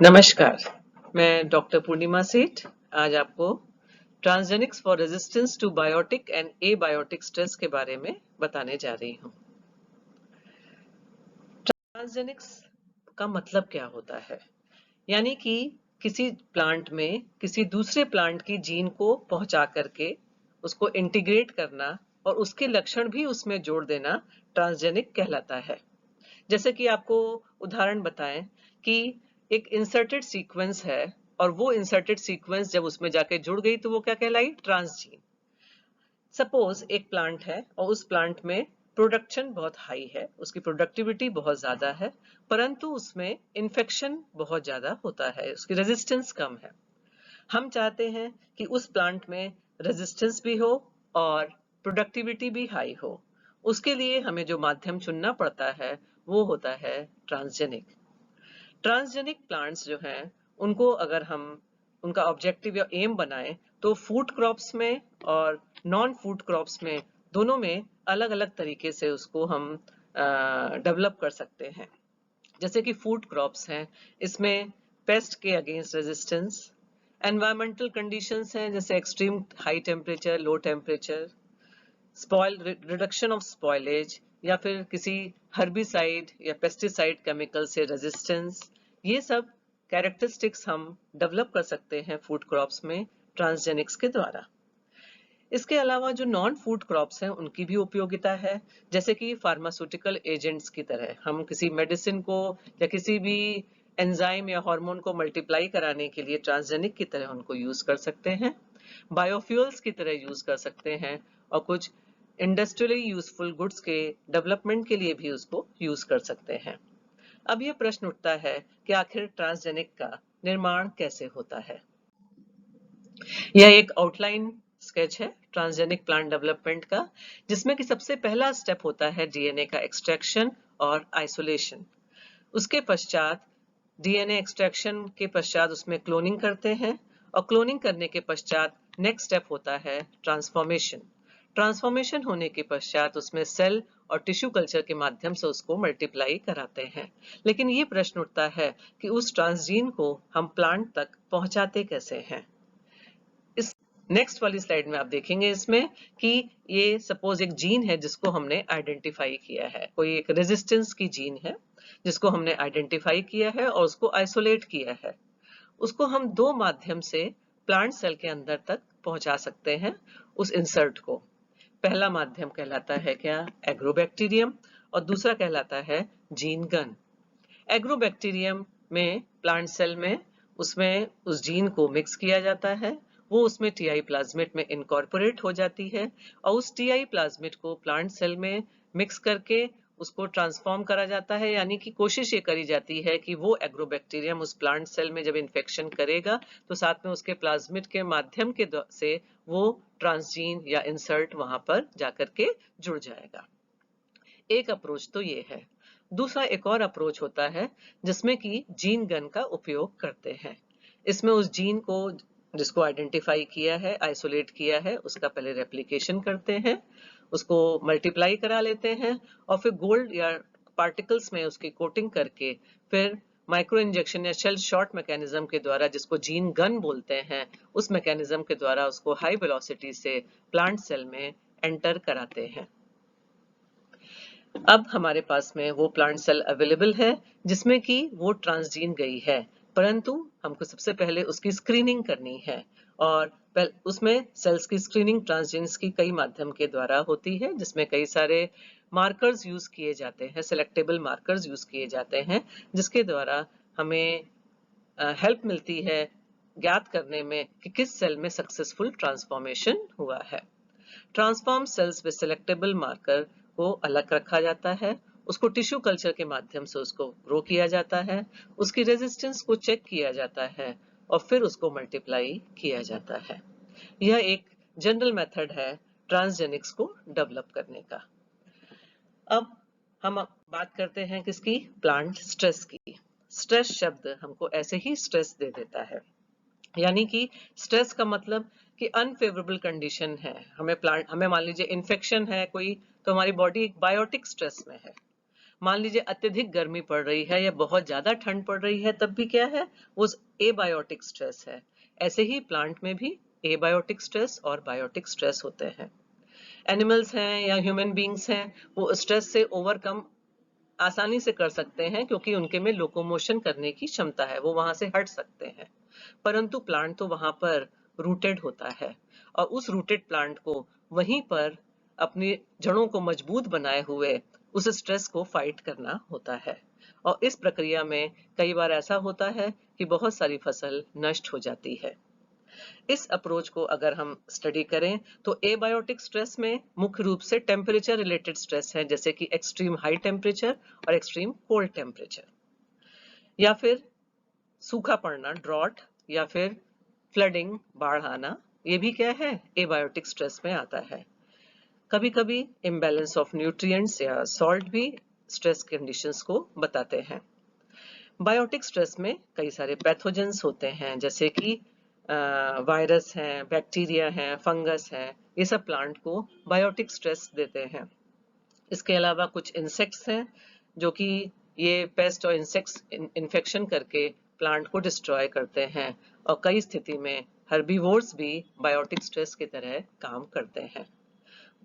नमस्कार, मैं डॉक्टर पूर्णिमा सेठ आज आपको transgenics for resistance to biotic and abiotic stress के बारे में बताने जा रही हूँ। ट्रांसजेनिक्स का मतलब क्या होता है? यानी कि किसी प्लांट में किसी दूसरे प्लांट की जीन को पहुंचा करके उसको इंटीग्रेट करना और उसके लक्षण भी उसमें जोड़ देना ट्रांसजेनिक कहलाता है। जैसे कि आपको उदाहरण बताएं कि एक इंसर्टेड सीक्वेंस है और वो इंसर्टेड सीक्वेंस जब उसमें जाके जुड़ गई तो वो क्या कहलाई? ट्रांसजीन। सपोज एक प्लांट है और उस प्लांट में प्रोडक्शन बहुत हाई है, उसकी प्रोडक्टिविटी बहुत ज्यादा है, परंतु उसमें इन्फेक्शन बहुत ज्यादा होता है, उसकी रेजिस्टेंस कम है। हम चाहते हैं कि उस प्लांट में रेजिस्टेंस भी हो और प्रोडक्टिविटी भी हाई हो। उसके लिए हमें जो माध्यम चुनना पड़ता है वो होता है ट्रांसजेनिक। ट्रांसजेनिक प्लांट्स जो हैं उनको अगर हम उनका ऑब्जेक्टिव या एम बनाएं तो फूड क्रॉप्स में और नॉन फूड क्रॉप्स में दोनों में अलग अलग तरीके से उसको हम डेवलप कर सकते हैं। जैसे कि फूड क्रॉप्स हैं, इसमें पेस्ट के अगेंस्ट रेजिस्टेंस, एनवायरमेंटल कंडीशंस हैं जैसे extreme high temperature, low temperature, spoil reduction of spoilage, या फिर किसी हर्बिसाइड या पेस्टिसाइड केमिकल से रेजिस्टेंस, ये सब कैरेक्टरिस्टिक्स हम डेवलप कर सकते हैं फूड क्रॉप्स में ट्रांसजेनिक्स के द्वारा। इसके अलावा जो नॉन फूड क्रॉप्स हैं उनकी भी उपयोगिता है, जैसे कि फार्मास्यूटिकल एजेंट्स की तरह हम किसी मेडिसिन को या किसी भी एंजाइम या हार्मोन को मल्टीप्लाई कराने के लिए ट्रांसजेनिक की तरह उनको यूज कर सकते हैं, बायोफ्यूल्स की तरह यूज कर सकते हैं, और कुछ इंडस्ट्रियली यूजफुल गुड्स के डेवलपमेंट के लिए भी उसको यूज कर सकते हैं। अब ये प्रश्न उठता है कि आखिर ट्रांसजेनिक का निर्माण कैसे होता है। यह एक आउटलाइन स्केच है ट्रांसजेनिक प्लांट डेवलपमेंट का, जिसमें कि सबसे पहला स्टेप होता है डीएनए का एक्सट्रैक्शन और आइसोलेशन। उसके पश्चात डीएनए एक्सट्रैक्शन के पश्चात उसमें क्लोनिंग करते हैं, और क्लोनिंग करने के पश्चात नेक्स्ट स्टेप होता है ट्रांसफॉर्मेशन। ट्रांसफॉर्मेशन होने के पश्चात उसमें सेल और टिश्यू कल्चर के माध्यम से उसको मल्टीप्लाई कराते हैं। लेकिन ये प्रश्न उठता है कि उस ट्रांसजीन को हम प्लांट तक पहुंचाते कैसे हैं। इस नेक्स्ट वाली स्लाइड में आप देखेंगे इसमें कि ये सपोज एक जीन है जिसको हमने आइडेंटिफाई किया है, कोई एक रेजिस्टेंस की जीन है जिसको हमने आइडेंटिफाई किया है और उसको आइसोलेट किया है। उसको हम दो माध्यम से प्लांट सेल के अंदर तक पहुंचा सकते हैं उस इंसर्ट को। पहला माध्यम कहलाता है क्या? एग्रोबैक्टीरियम, और दूसरा कहलाता है जीन गन। एग्रोबैक्टीरियम में प्लांट सेल में उसमें उस जीन को मिक्स किया जाता है, वो उसमें टीआई प्लाज्मिड में इनकॉर्पोरेट हो जाती है, और उस टीआई प्लाज्मिड को प्लांट सेल में मिक्स करके उसको ट्रांसफॉर्म करा जाता है। यानी कि कोशिश ये करी जाती है कि वो एग्रोबैक्टीरियम उस प्लांट सेल में जब इन्फेक्शन करेगा तो साथ में उसके प्लाज्मिड के माध्यम के से वो ट्रांसजीन या इंसर्ट वहां पर जाकर के जुड़ जाएगा। एक अप्रोच तो ये है। दूसरा एक और अप्रोच होता है जिसमें कि जीन गन का उपयोग करते हैं। इसमें उस जीन को जिसको आइडेंटिफाई किया है, आइसोलेट किया है, उसका पहले रेप्लिकेशन करते हैं, उसको मल्टीप्लाई करा लेते हैं, और फिर गोल्ड या पार्टिकल्स में उसकी कोटिंग करके फिर माइक्रो इंजेक्शन या शेल शॉट मैकेनिज्म के द्वारा, जिसको जीन गन बोलते हैं, उस मैकेनिज्म के द्वारा उसको हाई वेलोसिटी से प्लांट सेल में एंटर कराते हैं। अब हमारे पास में वो प्लांट सेल अवेलेबल है जिसमें कि वो ट्रांसजीन गई है, परंतु हमको सबसे पहले उसकी स्क्रीनिंग करनी है, और उसमें सेल्स की स्क्रीनिंग ट्रांसजीन्स की कई माध्यम के द्वारा होती है, जिसमें कई सारे मार्कर्स यूज किए जाते हैं, सेलेक्टेबल मार्कर्स यूज किए जाते हैं, जिसके द्वारा हमें हेल्प मिलती है ज्ञात करने में कि किस सेल में सक्सेसफुल ट्रांसफॉर्मेशन हुआ है। Transform cells with selectable marker को अलग रखा जाता है, उसको टिश्यू कल्चर के माध्यम से उसको ग्रो किया जाता है, उसकी रेजिस्टेंस को चेक किया जाता है, और फिर उसको मल्टीप्लाई किया जाता है। यह एक जनरल मेथड है ट्रांसजेनिक्स को डेवलप करने का। अब हम बात करते हैं किसकी? प्लांट स्ट्रेस की। स्ट्रेस शब्द हमको ऐसे ही स्ट्रेस दे देता है, यानी कि स्ट्रेस का मतलब कि अनफेवरेबल कंडीशन है। हमें मान लीजिए इन्फेक्शन है कोई, तो हमारी बॉडी एक बायोटिक स्ट्रेस में है। मान लीजिए अत्यधिक गर्मी पड़ रही है या बहुत ज्यादा ठंड पड़ रही है, तब भी क्या है, वो एबायोटिक स्ट्रेस है। ऐसे ही प्लांट में भी एबायोटिक स्ट्रेस और बायोटिक स्ट्रेस होते हैं। एनिमल्स हैं या ह्यूमन बींग्स हैं, वो स्ट्रेस से ओवरकम आसानी से कर सकते हैं क्योंकि उनके में लोकोमोशन करने की क्षमता है, वो वहां से हट सकते हैं। परंतु प्लांट तो वहां पर रूटेड होता है और उस रूटेड प्लांट को वहीं पर अपनी जड़ों को मजबूत बनाए हुए उस स्ट्रेस को फाइट करना होता है। और इस प्रक्रिया में कई बार ऐसा होता है कि बहुत सारी फसल नष्ट हो जाती है। इस अप्रोच को अगर हम स्टडी करें तो एबायोटिक स्ट्रेस में मुख्य रूप से टेम्परेचर रिलेटेड स्ट्रेस है, जैसे कि एक्सट्रीम हाई टेम्परेचर और एक्सट्रीम कोल्ड टेम्परेचर, या फिर सूखा पड़ना ड्रॉट, या फिर फ्लडिंग बाढ़ आना, ये भी क्या है, एबायोटिक स्ट्रेस में आता है। कभी कभी इम्बैलेंस ऑफ न्यूट्रिएंट्स या सॉल्ट भी स्ट्रेस कंडीशंस को बताते हैं। बायोटिक स्ट्रेस में कई सारे पैथोजेंस होते हैं, जैसे कि वायरस हैं, बैक्टीरिया हैं, फंगस हैं, ये सब प्लांट को बायोटिक स्ट्रेस देते हैं। इसके अलावा कुछ इंसेक्ट्स हैं जो कि ये पेस्ट और इंसेक्ट्स इन्फेक्शन करके प्लांट को डिस्ट्रॉय करते हैं, और कई स्थिति में हर्बीवोर्स भी बायोटिक स्ट्रेस की तरह काम करते हैं।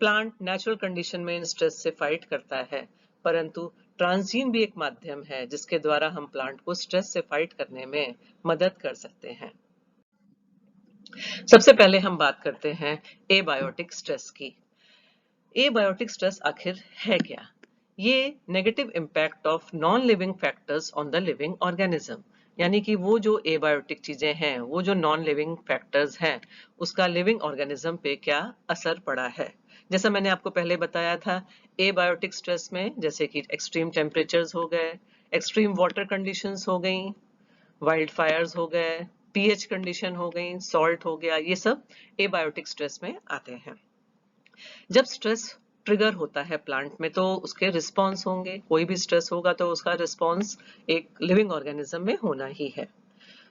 प्लांट नेचुरल कंडीशन में इन स्ट्रेस से फाइट करता है, परंतु ट्रांसजीन भी एक माध्यम है जिसके द्वारा हम प्लांट को स्ट्रेस से फाइट करने में मदद कर सकते हैं। सबसे पहले हम बात करते हैं एबायोटिक स्ट्रेस की। एबायोटिक स्ट्रेस आखिर है क्या? ये negative impact of non living factors on the living organism, यानी कि वो जो एबायोटिक चीजें हैं, वो जो नॉन लिविंग फैक्टर्स हैं, उसका लिविंग ऑर्गेनिज्म पे क्या असर पड़ा है। जैसा मैंने आपको पहले बताया था, एबायोटिक स्ट्रेस में जैसे कि एक्सट्रीम टेम्परेचर्स हो गए, एक्सट्रीम वाटर कंडीशंस हो गई, वाइल्ड फायर्स हो गए, पीएच कंडीशन हो गई, सॉल्ट हो गया, ये सब एबायोटिक स्ट्रेस में आते हैं। जब स्ट्रेस ट्रिगर होता है प्लांट में तो उसके रिस्पॉन्स होंगे, कोई भी स्ट्रेस होगा तो उसका रिस्पॉन्स एक लिविंग ऑर्गेनिज्म में होना ही है।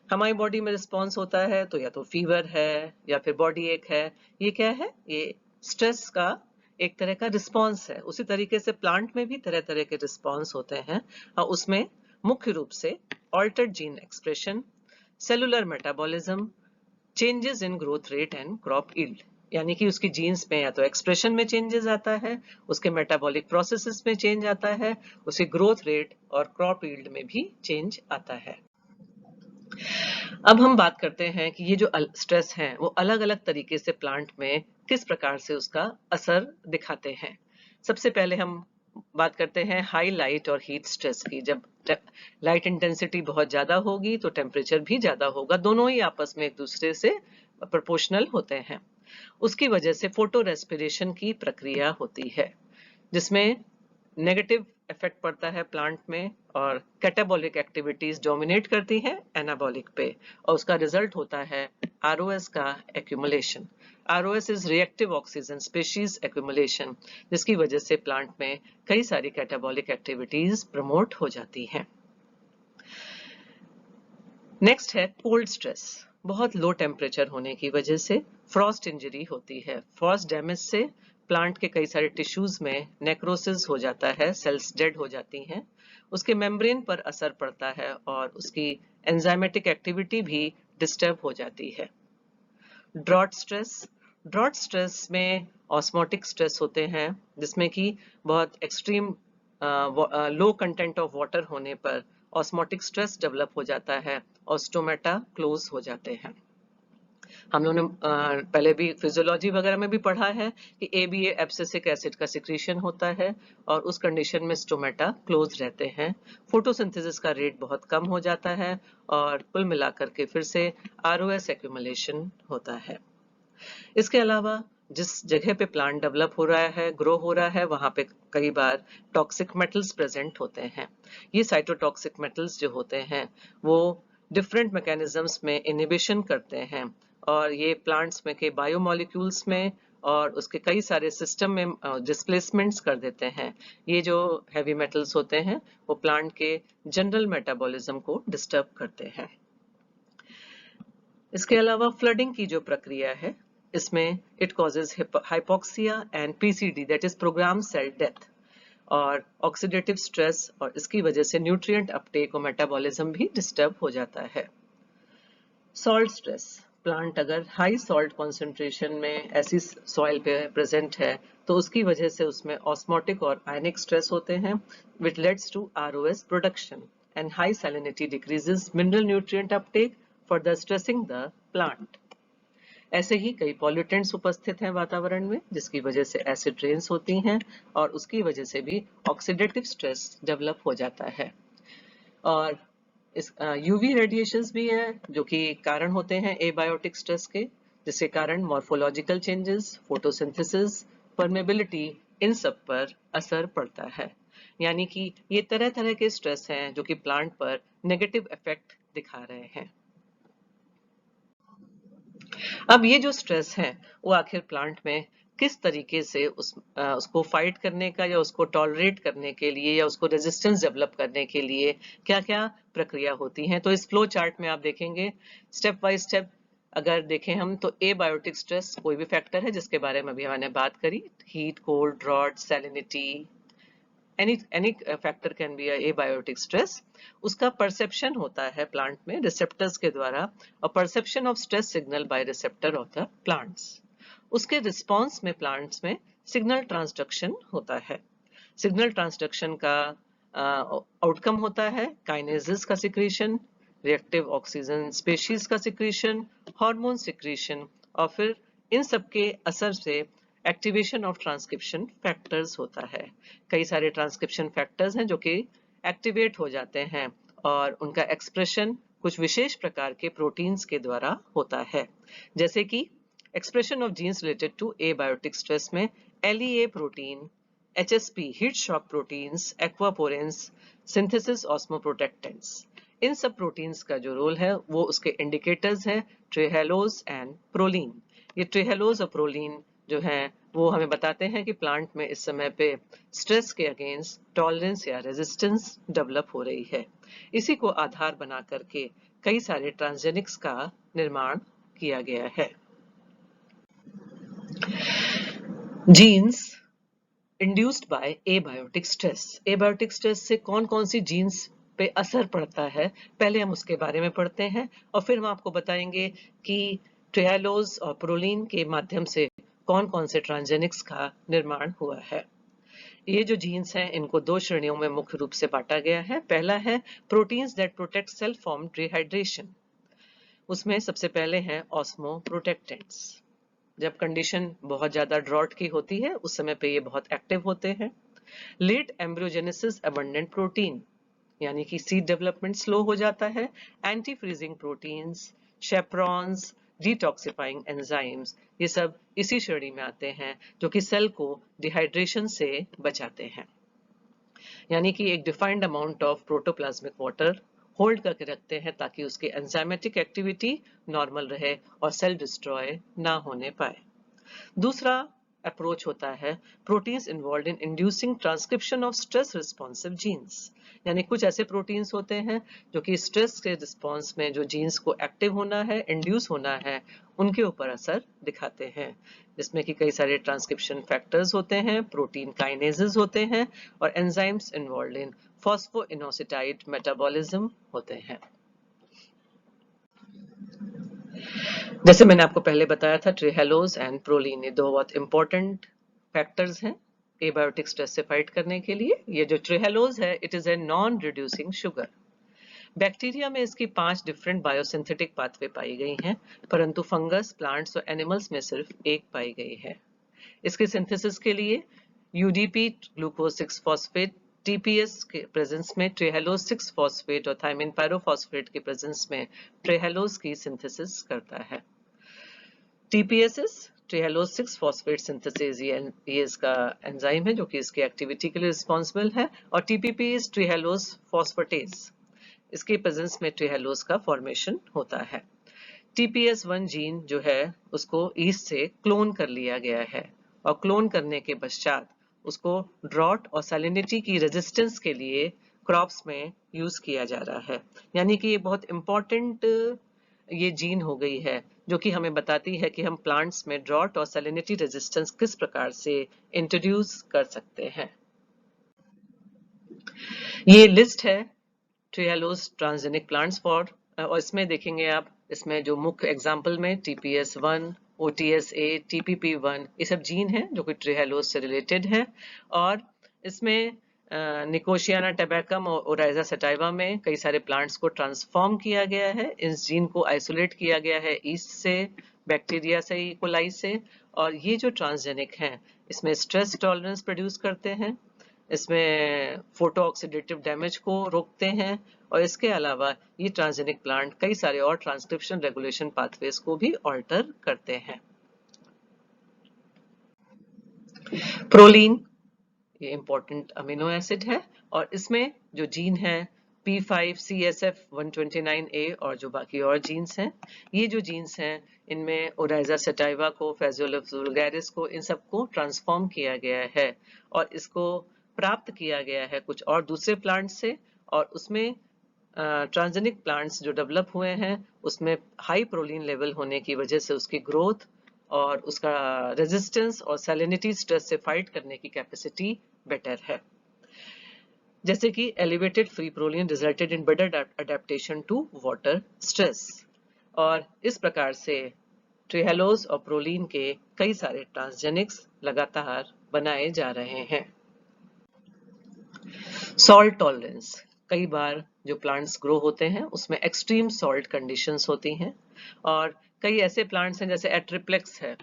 हमारी बॉडी में रिस्पॉन्स होता है तो या तो फीवर है या फिर बॉडी एक है, ये क्या है, ये स्ट्रेस का एक तरह का रिस्पॉन्स है। उसी तरीके से प्लांट में भी तरह तरह के रिस्पॉन्स होते हैं, और उसमें मुख्य रूप से altered gene expression, cellular metabolism, changes in growth rate and crop yield, यानी कि उसकी जीन्स में या तो एक्सप्रेशन में चेंजेस आता है, उसके मेटाबॉलिक प्रोसेसेस में चेंज आता है, उसके ग्रोथ रेट और क्रॉप यील्ड में भी चेंज आता है। अब हम बात करते हैं कि ये जो स्ट्रेस है वो अलग अलग तरीके से प्लांट में किस प्रकार से उसका असर दिखाते हैं। सबसे पहले हम बात करते हैं हाई लाइट और हीट स्ट्रेस की। जब लाइट इंटेंसिटी बहुत ज्यादा होगी तो टेम्परेचर भी ज्यादा होगा, दोनों ही आपस में एक दूसरे से प्रोपोर्शनल होते हैं। उसकी वजह से फोटो रेस्पिरेशन की प्रक्रिया होती है जिसमें नेगेटिव इफेक्ट पड़ता है प्लांट में, और कैटाबॉलिक एक्टिविटीज डोमिनेट करती हैं एनाबॉलिक पे, और उसका रिजल्ट होता है आरओएस का accumulation. ROS is reactive oxygen species accumulation, जिसकी वजह से प्लांट में कई सारी कैटाबॉलिक एक्टिविटीज प्रमोट हो जाती हैं। नेक्स्ट है कोल्ड स्ट्रेस। बहुत लो टेम्परेचर होने की वजह से फ्रॉस्ट इंजरी होती है। फ्रॉस्ट डैमेज से प्लांट के कई सारे टिश्यूज में नेक्रोसिस हो जाता है, सेल्स डेड हो जाती हैं, उसके मेम्ब्रेन पर असर पड़ता है और उसकी एंजाइमेटिक एक्टिविटी भी डिस्टर्ब हो जाती है। Drought stress. ड्रॉट स्ट्रेस में ऑस्मोटिक स्ट्रेस होते हैं, जिसमें कि बहुत extreme low content of water होने पर ऑस्मोटिक स्ट्रेस डेवलप हो जाता है और स्टोमेटा क्लोज हो जाते हैं। हम लोगों ने पहले भी फिजियोलॉजी वगैरह में भी पढ़ा है कि ABA एब्सिसिक एसिड का सिक्रीशन होता है और उस कंडीशन में स्टोमेटा क्लोज रहते हैं, फोटोसिंथेसिस का रेट बहुत कम हो जाता है और कुल मिलाकर के फिर से ROS एक्यूमुलेशन होता है। इसके अलावा जिस जगह पे प्लांट डेवलप हो रहा है, ग्रो हो रहा है, वहां पे कई बार टॉक्सिक मेटल्स प्रेजेंट होते हैं। ये साइटोटॉक्सिक मेटल्स जो होते हैं वो डिफरेंट मैकेनिज्म्स में इनिबिशन करते हैं, और ये प्लांट्स में के बायोमोलिक्यूल्स में और उसके कई सारे सिस्टम में डिस्प्लेसमेंट्स कर देते हैं। ये जो हैवी मेटल्स होते हैं वो प्लांट के जनरल मेटाबॉलिज्म को डिस्टर्ब करते हैं। इसके अलावा फ्लडिंग की जो प्रक्रिया है, इसमें it causes hypoxia and PCD, that is programme cell death. और ऑक्सीडेटिव स्ट्रेस और इसकी वजह से न्यूट्रिएंट अपटेक और मेटाबॉलिज्म भी डिस्टर्ब हो जाता है। सॉल्ट स्ट्रेस, प्लांट अगर हाई सॉल्ट कॉन्सेंट्रेशन में ऐसी सॉइल पे प्रेजेंट है तो उसकी वजह से उसमें ऑस्मोटिक और आयनिक स्ट्रेस होते हैं which leads to ROS production and high salinity decreases mineral nutrient uptake further stressing the plant। ऐसे ही कई पॉल्यूटेंट्स उपस्थित हैं वातावरण में जिसकी वजह से एसिड रेन्स होती हैं और उसकी वजह से भी ऑक्सीडेटिव स्ट्रेस डेवलप हो जाता है। और इस यूवी रेडिएशंस भी हैं जो कि कारण होते हैं एबायोटिक स्ट्रेस के, जिसके कारण मॉर्फोलॉजिकल चेंजेस, फोटोसिंथेसिस, परमेबिलिटी, इन सब पर असर पड़ता है। यानी कि ये तरह तरह के स्ट्रेस हैं जो कि प्लांट पर नेगेटिव इफेक्ट दिखा रहे हैं। अब ये जो स्ट्रेस है वो आखिर प्लांट में किस तरीके से उसको फाइट करने का या उसको टॉलरेट करने के लिए या उसको रेजिस्टेंस डेवलप करने के लिए क्या क्या प्रक्रिया होती हैं। तो इस फ्लो चार्ट में आप देखेंगे स्टेप बाय स्टेप। अगर देखें हम तो एबायोटिक स्ट्रेस कोई भी फैक्टर है जिसके बारे में अभी मैंने बात करी, heat, cold, drought, salinity, any factor can be a abiotic stress। उसका परसेप्शन होता है प्लांट में रिसेप्टर्स के द्वारा और perception of stress signal by receptor of the plants. उसके रिस्पांस में प्लांट्स में सिग्नल ट्रांसडक्शन होता है। सिग्नल ट्रांसडक्शन का आउटकम होता है काइनेसिस का सिक्रीशन, रिएक्टिव ऑक्सीजन स्पीशीज का सिक्रीशन, हार्मोन सिक्रीशन और फिर इन सब के असर से एक्टिवेशन ऑफ ट्रांसक्रिप्शन फैक्टर्स होता है। कई सारे ट्रांसक्रिप्शन फैक्टर्स हैं जो कि एक्टिवेट हो जाते हैं और उनका एक्सप्रेशन कुछ विशेष प्रकार के प्रोटीन्स के द्वारा होता है। जैसे कि expression of genes related to abiotic stress में LEA protein, HSP heat shock proteins, aquaporins, synthesis osmoprotectants, इन सब प्रोटीन्स का जो रोल है वो उसके इंडिकेटर्स हैं ट्रिहेलोज एंड प्रोलीन। ये ट्रिहेलोज और प्रोलीन जो है वो हमें बताते हैं कि प्लांट में इस समय पे स्ट्रेस के अगेंस्ट टॉलरेंस या रेजिस्टेंस डेवलप हो रही है। इसी को आधार बना करके कई सारे ट्रांसजेनिक्स का निर्माण किया गया है। Genes induced by abiotic stress, abiotic stress से कौन कौन सी जीन्स पे असर पड़ता है पहले हम उसके बारे में पढ़ते हैं और फिर हम आपको बताएंगे कि ट्रिहेलोज और प्रोलीन के माध्यम से कौन कौन से ट्रांसजेनिक्स का निर्माण हुआ है। ये जो जीन्स हैं इनको दो श्रेणियों में मुख्य रूप से बांटा गया है। पहला है proteins that protect cell form dehydration. उसमें सबसे पहले हैं ऑस्मो प्रोटेक्टेंट्स। जब कंडीशन बहुत ज्यादा ड्रॉट की होती है उस समय पे ये बहुत एक्टिव होते हैं। लेट एम्ब्रियोजेनेसिस अबंडेंट प्रोटीन यानी कि सीड डेवलपमेंट स्लो हो जाता है। Anti freezing proteins, chaperones, detoxifying enzymes, ये सब इसी श्रेणी में आते हैं जो कि सेल को डिहाइड्रेशन से बचाते हैं। यानी कि एक defined amount of protoplasmic water hold करके रखते हैं ताकि उसकी एंजाइमेटिक एक्टिविटी नॉर्मल रहे और सेल डिस्ट्रॉय ना होने पाए। दूसरा अप्रोच होता है proteins involve in inducing transcription of stress responsive genes. यानी कुछ ऐसे प्रोटीन्स होते हैं जो कि स्ट्रेस के रिस्पॉन्स में जो जीन्स को एक्टिव होना है, इंड्यूस होना है, उनके ऊपर असर दिखाते हैं। जिसमें कि कई सारे ट्रांसक्रिप्शन फैक्टर्स होते हैं, प्रोटीन काइनेजेस होते हैं और एंजाइम्स इन्वॉल्व इन फॉस्फोइनोसिटाइड मेटाबॉलिज्म होते हैं। जैसे मैंने आपको पहले बताया था ट्रिहेलोज एंड प्रोलीन ये दो बहुत इंपॉर्टेंट फैक्टर्स हैं एबायोटिक स्ट्रेस से फाइट करने के लिए। ये जो ट्रिहेलोज है it is a non reducing sugar. Bacteria में इसकी 5 डिफरेंट बायोसिंथेटिक पाथवे पाई गई हैं, परंतु फंगस, प्लांट्स और एनिमल्स में सिर्फ एक पाई गई है। इसके सिंथेसिस के लिए यूडीपी ग्लूकोज 6 फॉस्फेट, टीपीएस के प्रेजेंस में ट्रिहेलोज 6 फॉस्फेट और थायमिन पायरोफॉस्फेट के प्रेजेंस में ट्रिहेलोज की सिंथेसिस करता है। टीपीएसएस ट्रिहेलोज 6 फॉस्फेट सिंथेसिस ये इसका एंजाइम है जो कि इसकी एक्टिविटी के लिए रिस्पॉन्सिबल है और टीपीपी इज ट्रिहेलोज फॉस्फेटेज। इसके प्रेजेंस में ट्रिहेलोज का फॉर्मेशन होता है। TPS1 जीन जो है उसको ईस्ट से क्लोन कर लिया गया है और क्लोन करने के पश्चात उसको ड्रॉट और सैलिनिटी की रेजिस्टेंस के लिए क्रॉप्स में यूज किया जा रहा है। यानी कि ये बहुत इंपॉर्टेंट ये जीन हो गई है जो कि हमें बताती है कि हम प्लांट्स में ड्रॉट और सैलिनिटी रेजिस्टेंस किस प्रकार से इंट्रोड्यूस कर सकते हैं। ये लिस्ट है ट्रिहेलोज ट्रांसजेनिक प्लांट्स फॉर, और इसमें देखेंगे आप, इसमें जो मुख्य एग्जाम्पल में TPS1, OTSA, TPP1 ये सब जीन हैं जो कि ट्रिहेलोज से रिलेटेड है। और इसमें निकोशियाना टबैकम और ओराइजा सटाइवा में कई सारे प्लांट्स को ट्रांसफॉर्म किया गया है। इस जीन को आइसोलेट किया गया है ईस्ट से, बैक्टीरिया से, इकोलाई से। और ये जो ट्रांसजेनिक हैं इसमें स्ट्रेस टॉलरेंस प्रोड्यूस करते हैं, इसमें फोटो ऑक्सीडेटिव डैमेज को रोकते हैं, और इसके अलावा ये ट्रांसजेनिक प्लांट कई सारे और ट्रांसक्रिप्शन रेगुलेशन पाथवेज को भी ऑल्टर करते हैं। प्रोलीन ये इंपॉर्टेंट अमीनो एसिड है, और इसमें जो जीन है P5CSF129A और जो बाकी और जीन्स हैं, ये जो जीन्स हैं इनमें ओराइजा सटाइवा को, फेजियोलिप्स वल्गैरिस को, इन सबको ट्रांसफॉर्म किया गया है और इसको प्राप्त किया गया है कुछ और दूसरे प्लांट से। और उसमें ट्रांसजेनिक प्लांट्स जो डेवलप हुए हैं उसमें हाई प्रोलीन लेवल होने की वजह से उसकी ग्रोथ और उसका रेजिस्टेंस और सैलिनिटी स्ट्रेस से फाइट करने की कैपेसिटी बेटर है। जैसे कि elevated free proline resulted in better adaptation to water stress, और इस प्रकार से ट्रिहेलोज और प्रोलीन के कई सारे ट्रांसजेनिक्स लगातार बनाए जा रहे हैं। सॉल्ट टॉलरेंस, कई बार जो प्लांट्स ग्रो होते हैं उसमें एक्सट्रीम सॉल्ट कंडीशंस होती हैं, और कई ऐसे प्लांट्स हैं जैसे एट्रिप्लेक्स है,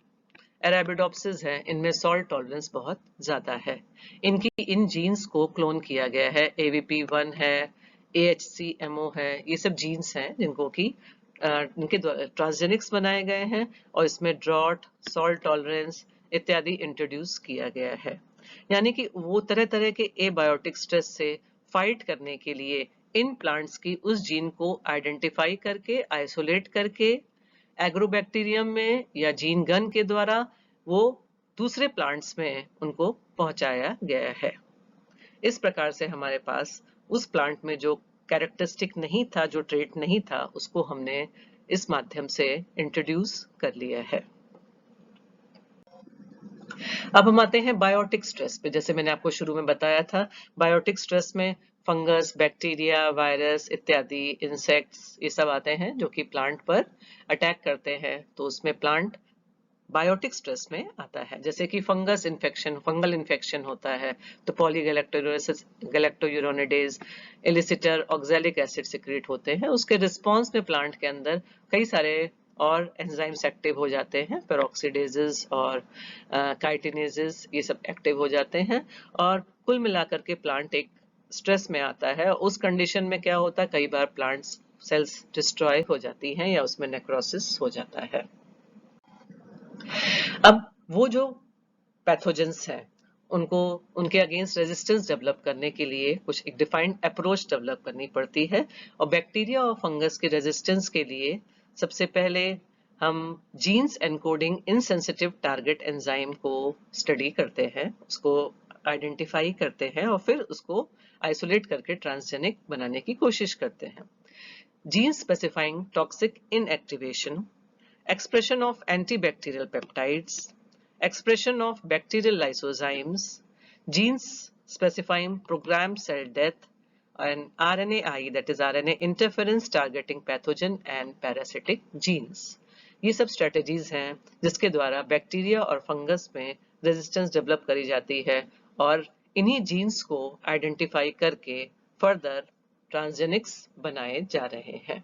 अरेबिडोप्सिस है, इनमें सॉल्ट टॉलरेंस बहुत ज्यादा है। इन जीन्स को क्लोन किया गया है, AVP1 है, AHCMO है, ये सब जीन्स हैं जिनको कि इनके द्वारा ट्रांसजेनिक्स बनाए गए हैं, और इसमें ड्रॉट, सॉल्ट टॉलरेंस इत्यादि इंट्रोड्यूस किया गया है। यानी कि वो तरह तरह के एबायोटिक स्ट्रेस से फाइट करने के लिए इन प्लांट्स की उस जीन को आइडेंटिफाई करके, आइसोलेट करके, एग्रोबैक्टीरियम में या जीन गन के द्वारा वो दूसरे प्लांट्स में उनको पहुंचाया गया है। इस प्रकार से हमारे पास उस प्लांट में जो कैरेक्टरिस्टिक नहीं था, जो ट्रेट नहीं था, उसको हमने इस माध्यम से इंट्रोड्यूस कर लिया है। अब हम आते हैं बायोटिक स्ट्रेस पे। जैसे मैंने आपको शुरू में बताया था, बायोटिक स्ट्रेस में फंगस, बैक्टीरिया, वायरस इत्यादि, इंसेक्ट्स ये सब आते हैं जो कि प्लांट पर अटैक करते हैं, तो उसमें प्लांट बायोटिक स्ट्रेस में आता है। जैसे कि फंगस इन्फेक्शन, फंगल इन्फेक्शन होता है तो पॉलीगैलेक्टोयूरोसिस, गैलेक्टोयूरोनिडेज, एलिसिटर, ऑक्सैलिक एसिड सिक्रेट होते हैं। उसके रिस्पॉन्स में प्लांट के अंदर कई सारे और एंजाइम्स एक्टिव हो जाते हैं, पेरोक्सीडेजेस और काइटिनेजेस, ये सब एक्टिव हो जाते हैं, और कुल मिलाकर के प्लांट एक स्ट्रेस में आता है। उस कंडीशन में क्या होता है, कई बार प्लांट्स सेल्स डिस्ट्रॉय हो जाती हैं या उसमें नेक्रोसिस हो जाता है। अब वो जो पैथोजेंस हैं उनको, उनके अगेंस्ट रेजिस्टेंस डेवलप करने के लिए कुछ एक डिफाइंड अप्रोच डेवलप करनी पड़ती है, और बैक्टीरिया और फंगस के रेजिस्टेंस के लिए सबसे पहले हम genes encoding insensitive target enzyme को स्टडी करते हैं, उसको आइडेंटिफाई करते हैं और फिर उसको आइसोलेट करके ट्रांसजेनिक बनाने की कोशिश करते हैं। Gene specifying toxic inactivation, expression of antibacterial peptides, expression of bacterial lysozymes, genes specifying programmed cell death, and RNAi, that is RNA interference targeting pathogen and parasitic genes. ये सब स्ट्रेटजीज हैं जिसके द्वारा बैक्टीरिया और फंगस में resistance develop करी जाती है, और इन्हीं जीन्स को आइडेंटिफाई करके फर्दर ट्रांसजेनिक्स बनाए जा रहे हैं।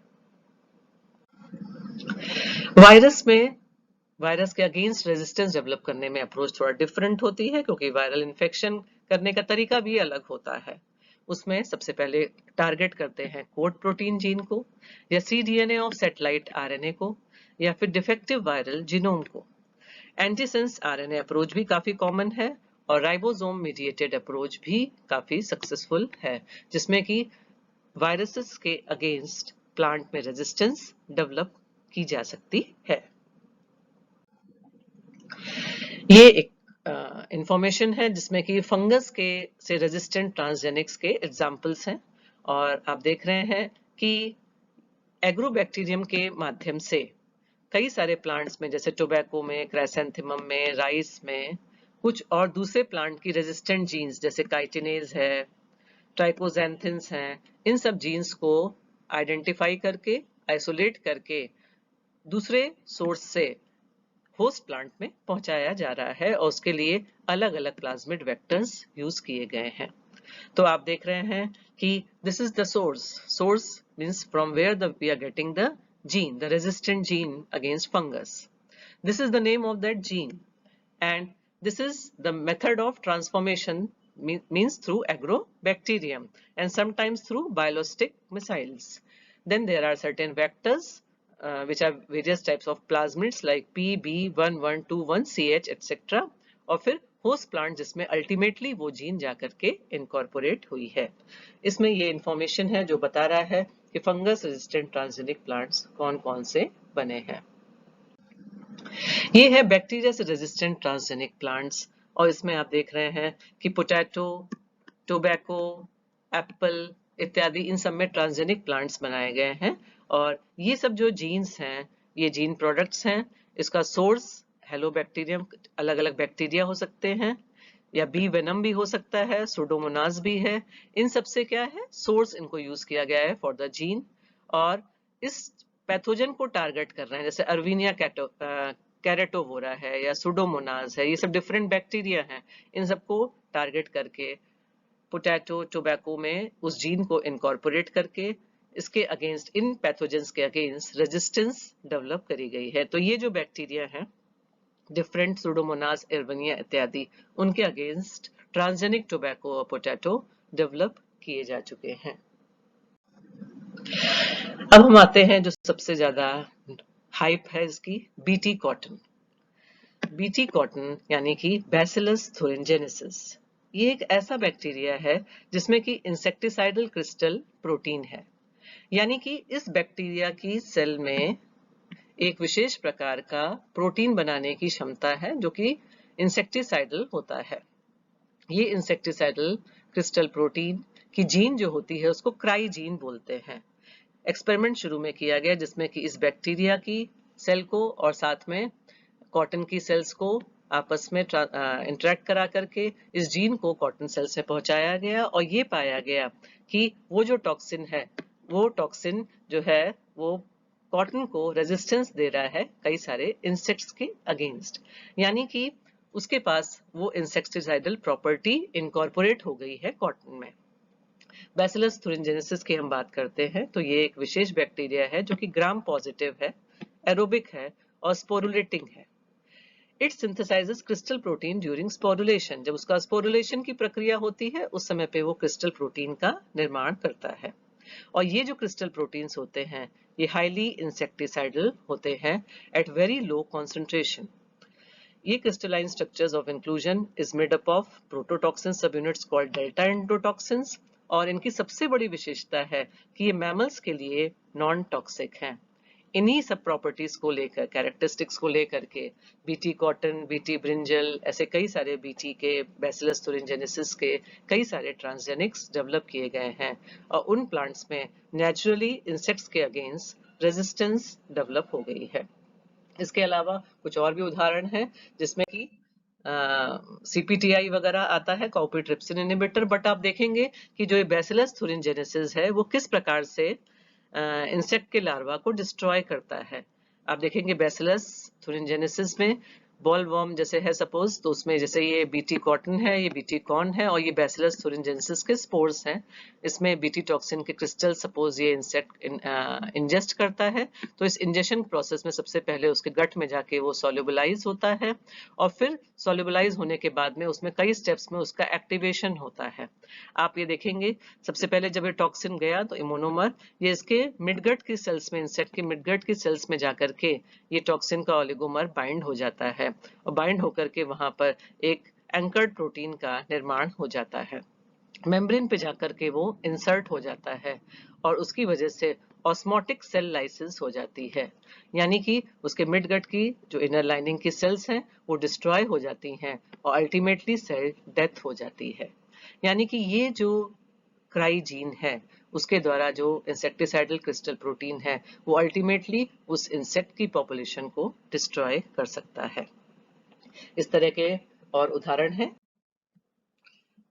वायरस में, वायरस के अगेंस्ट रेजिस्टेंस डेवलप करने में अप्रोच थोड़ा डिफरेंट होती है, क्योंकि वायरल इन्फेक्शन करने का तरीका भी अलग होता है। उसमें सबसे पहले टारगेट करते हैं कोड प्रोटीन जीन को, या cDNA ऑफ सेटेलाइट RNA को, या फिर डिफेक्टिव वायरल जीनोम को। एंटीसेंस RNA अप्रोच भी काफी कॉमन है, और राइबोसोम मीडिएटेड अप्रोच भी काफी सक्सेसफुल है, जिसमें कि वायरसेस के अगेंस्ट प्लांट में रेजिस्टेंस डेवलप की जा सकती है। ये एक इंफॉर्मेशन है जिसमें कि फंगस के से रेजिस्टेंट ट्रांसजेनिक्स के एग्जांपल्स हैं, और आप देख रहे हैं कि एग्रोबैक्टीरियम के माध्यम से कई सारे प्लांट्स में, जैसे टोबैको में, क्राइसैंथेमम में, राइस में, कुछ और दूसरे प्लांट की रेजिस्टेंट जीन्स जैसे काइटिनेज है, ट्राइपोजेंथिन्स हैं, इन सब जीन्स को आइडेंटिफाई करके, आइसोलेट करके दूसरे सोर्स से होस्ट प्लांट में पहुंचाया जा रहा है और उसके लिए अलग अलग प्लाज्मिड वेक्टर्स यूज किए गए हैं। तो आप देख रहे हैं कि this is the source means from where we are getting the gene, the resistant gene against fungus. This is the name of that gene and this is the method of transformation means through agrobacterium and sometimes through biologistic missiles. Then there are certain vectors which are various types of plasmids like P, B, 1121, CH etc. और फिर host plant जिसमें ultimately वो gene जाकर के incorporate हुई है। इसमें ये इंफॉर्मेशन है जो बता रहा है कि फंगस रेजिस्टेंट ट्रांसजेनिक प्लांट्स कौन कौन से बने हैं। ये है बैक्टीरिया से रेजिस्टेंट ट्रांसजेनिक प्लांट्स और इसमें आप देख रहे हैं कि पोटैटो, टोबैको, एप्पल इत्यादि इन सब में ट्रांसजेनिक प्लांट्स बनाए गए हैं और ये सब जो जीन्स हैं ये जीन प्रोडक्ट्स हैं। इसका सोर्स हेलोबैक्टीरियम, अलग अलग बैक्टीरिया हो सकते हैं या बी वेनम भी हो सकता है, सुडोमोनास भी है। इन सब से क्या है सोर्स इनको यूज किया गया है फॉर द जीन और इस पैथोजन को टारगेट कर रहे हैं जैसे अर्विनिया कैरेटोवोरा है या सुडोमोनास है, ये सब डिफरेंट बैक्टीरिया हैं। इन सबको टारगेट करके पोटैटो, टोबैको में उस जीन को इनकॉर्पोरेट करके इसके अगेंस्ट, इन पैथोजेंस के अगेंस्ट रेजिस्टेंस डेवलप करी गई है। तो ये जो बैक्टीरिया हैं डिफरेंट सुडोमोनास, अर्विनिया इत्यादि, उनके अगेंस्ट ट्रांसजेनिक टोबैको और पोटैटो डेवलप किए जा चुके हैं। अब हम आते हैं जो सबसे ज्यादा हाइप है इसकी, बीटी कॉटन। बीटी कॉटन यानी कि बैसिलस थुरिनजेनेसिस, ये एक ऐसा बैक्टीरिया है जिसमें कि इंसेक्टिसाइडल क्रिस्टल प्रोटीन है, यानी कि इस बैक्टीरिया की सेल में एक विशेष प्रकार का प्रोटीन बनाने की क्षमता है जो कि इंसेक्टिसाइडल होता है। ये इंसेक्टिसाइडल क्रिस्टल प्रोटीन की जीन जो होती है उसको क्राई जीन बोलते हैं। एक्सपेरिमेंट शुरू में किया गया जिसमें कि इस बैक्टीरिया की सेल को और साथ में कॉटन की सेल्स को आपस में इंटरेक्ट करा करके इस जीन को कॉटन सेल से पहुंचाया गया और ये पाया गया कि वो जो टॉक्सिन है, वो टॉक्सिन जो है वो कॉटन को रेजिस्टेंस दे रहा है कई सारे इंसेक्ट्स के अगेंस्ट, यानी कि उसके पास वो इंसेक्टिसाइडल प्रॉपर्टी इनकॉर्पोरेट हो गई है कॉटन में। बैसिलस थुरिनजेनेसिस की हम बात करते हैं तो ये एक विशेष बैक्टीरिया है जो कि ग्राम पॉजिटिव है, एरोबिक है और स्पोरुलेटिंग है। It synthesises crystal protein during sporulation, जब उसका स्पोरुलेशन की प्रक्रिया होती है उस समय पे वो क्रिस्टल प्रोटीन का निर्माण करता है और ये जो क्रिस्टल प्रोटीन्स होते हैं ये हाईली इंसेक्टिसाइडल होते हैं एट वेरी लो कॉन्सेंट्रेशन। ये crystalline structures of inclusion is made up of prototoxin subunits called delta endotoxins और इनकी सबसे बड़ी विशेषता है कि ये मैमल्स के लिए नॉन टॉक्सिक हैं। इन्हीं सब प्रॉपर्टीज को लेकर, कैरेक्टरिस्टिक्स को लेकर के बीटी कॉटन, बीटी ब्रिंजल, ऐसे कई सारे बीटी के, बैसिलस थुरिनजेनेसिस के कई सारे ट्रांसजेनिक्स डेवलप किए गए हैं और उन प्लांट्स में नेचुरली इंसेक्ट्स के अगेंस्ट रेजिस्टेंस डेवलप हो गई है। इसके अलावा कुछ और भी उदाहरण हैं जिसमें कि CPTI वगैरह आता है, कॉपीट्रिप्सिन इनहिबिटर, बट आप देखेंगे कि जो ये बैसिलस थुरिनजेनेसिस है वो किस प्रकार से इंसेक्ट के लार्वा को डिस्ट्रॉय करता है। आप देखेंगे बैसिलस थुरिनजेनेसिस में बॉल वर्म जैसे है सपोज, तो उसमें जैसे ये बीटी कॉटन है, ये बीटी कॉर्न है और ये बैसिलस थुरिनजेनेसिस के स्पोर्स हैं। इसमें बीटी टॉक्सिन के क्रिस्टल सपोज ये इंसेक्ट इंजेस्ट करता है, तो इस इंजेक्शन प्रोसेस में सबसे पहले उसके गट में जाके वो सोल्यूबलाइज होता है और फिर सोल्यूबलाइज होने के बाद में उसमें कई स्टेप्स में उसका एक्टिवेशन होता है। आप ये देखेंगे सबसे पहले जब ये टॉक्सिन गया तो इम्यूनोमर ये इसके मिडगट की सेल्स में, इंसेक्ट के मिडगट की सेल्स में जाकर के ये टॉक्सिन का ओलिगोमर बाइंड हो जाता है और बाइंड होकर के वहां पर एक एंकर्ड प्रोटीन का निर्माण हो जाता है। मेम्ब्रेन पे जाकर के वो इंसर्ट हो जाता है और उसकी वजह से ऑस्मोटिक सेल लाइसिस हो जाती है, यानी कि उसके मिडगट की जो इनर लाइनिंग की सेल्स हैं वो डिस्ट्रॉय हो जाती हैं और अल्टीमेटली सेल डेथ हो जाती है। यानी कि ये जो क्राई जीन है उसके द्वारा जो इंसेक्टिसाइडल क्रिस्टल प्रोटीन है वो अल्टीमेटली उस इंसेक्ट की पॉपुलेशन को डिस्ट्रॉय कर सकता है। इस तरह के और उदाहरण हैं।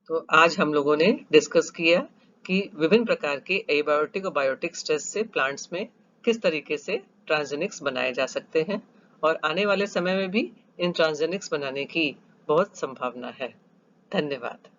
तो आज हम लोगों ने डिस्कस किया कि विभिन्न प्रकार के एबायोटिक और बायोटिक स्ट्रेस से प्लांट्स में किस तरीके से ट्रांसजेनिक्स बनाए जा सकते हैं, और आने वाले समय में भी इन ट्रांसजेनिक्स बनाने की बहुत संभावना है। धन्यवाद।